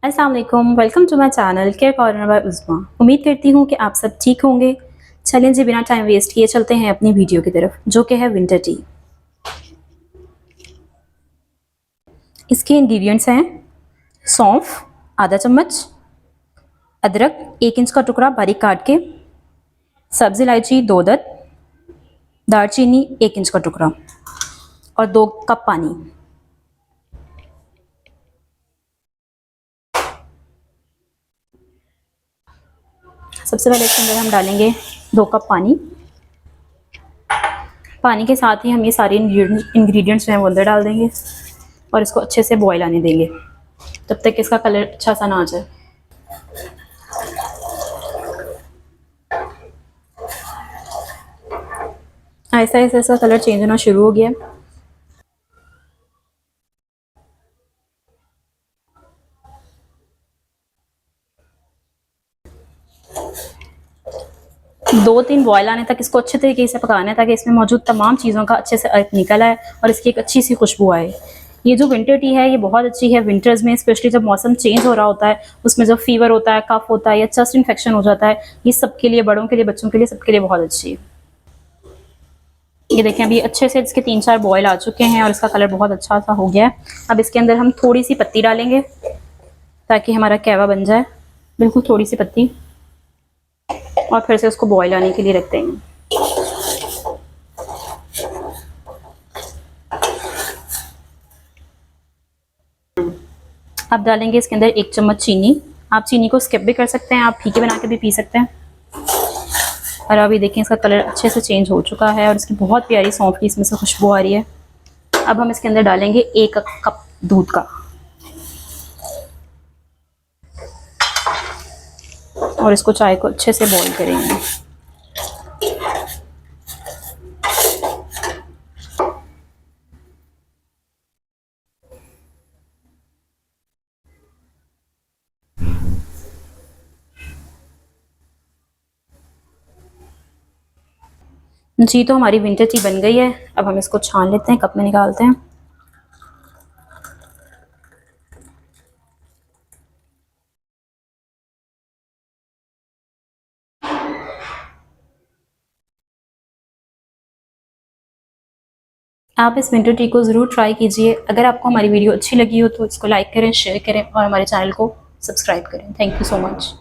अस्सलाम वालेकुम, welcome to my channel care corner by Uzma. उम्मीद करती हूँ कि आप सब ठीक होंगे। चलें जी, बिना टाइम वेस्ट किए चलते हैं अपनी वीडियो की तरफ, जो कि है विंटर टी। इसके इंग्रेडिएंट्स हैं सौंफ आधा चम्मच, अदरक 1 इंच का टुकड़ा बारीक काट के, सब्ज़ इलायची 2 दत, दालचीनी 1 इंच का टुकड़ा और 2 कप पानी। सबसे पहले इसके अंदर हम डालेंगे 2 कप पानी। पानी के साथ ही हम ये सारे इंग्रेडिएंट्स जो हैं वो अंदर डाल देंगे और इसको अच्छे से बॉईल आने देंगे तब तक इसका कलर अच्छा सा ना आ जाए। ऐसा ऐसा इसका कलर चेंज होना शुरू हो गया। दो तीन बॉयल आने तक इसको अच्छे तरीके से पकाना है ताकि इसमें मौजूद तमाम चीज़ों का अच्छे से अर्क निकल आए और इसकी एक अच्छी सी खुशबू आए। ये जो विंटर टी है ये बहुत अच्छी है विंटर्स में, स्पेशली जब मौसम चेंज हो रहा होता है, उसमें जब फीवर होता है, कफ होता है या चेस्ट इन्फेक्शन हो जाता है, ये सबके लिए, बड़ों के लिए, बच्चों के लिए, सबके लिए बहुत अच्छी है। ये देखें अभी अच्छे से इसके 3-4 बॉयल आ चुके हैं और इसका कलर बहुत अच्छा सा हो गया है। अब इसके अंदर हम थोड़ी सी पत्ती डालेंगे ताकि हमारा कहवा बन जाए, बिल्कुल थोड़ी सी पत्ती, और फिर से उसको बॉईल आने के लिए रख देंगे। अब डालेंगे इसके अंदर 1 चम्मच चीनी। आप चीनी को स्किप भी कर सकते हैं, आप फीके बना के भी पी सकते हैं। और अभी देखें इसका कलर अच्छे से चेंज हो चुका है और इसकी बहुत प्यारी सौंफ की इसमें से खुशबू आ रही है। अब हम इसके अंदर डालेंगे 1 कप दूध का और इसको चाय को अच्छे से बॉईल करेंगे। जी तो हमारी विंटर टी बन गई है। अब हम इसको छान लेते हैं, कप में निकालते हैं। आप इस विंटर टी को ज़रूर ट्राई कीजिए। अगर आपको हमारी वीडियो अच्छी लगी हो तो इसको लाइक करें, शेयर करें और हमारे चैनल को सब्सक्राइब करें। Thank you so much.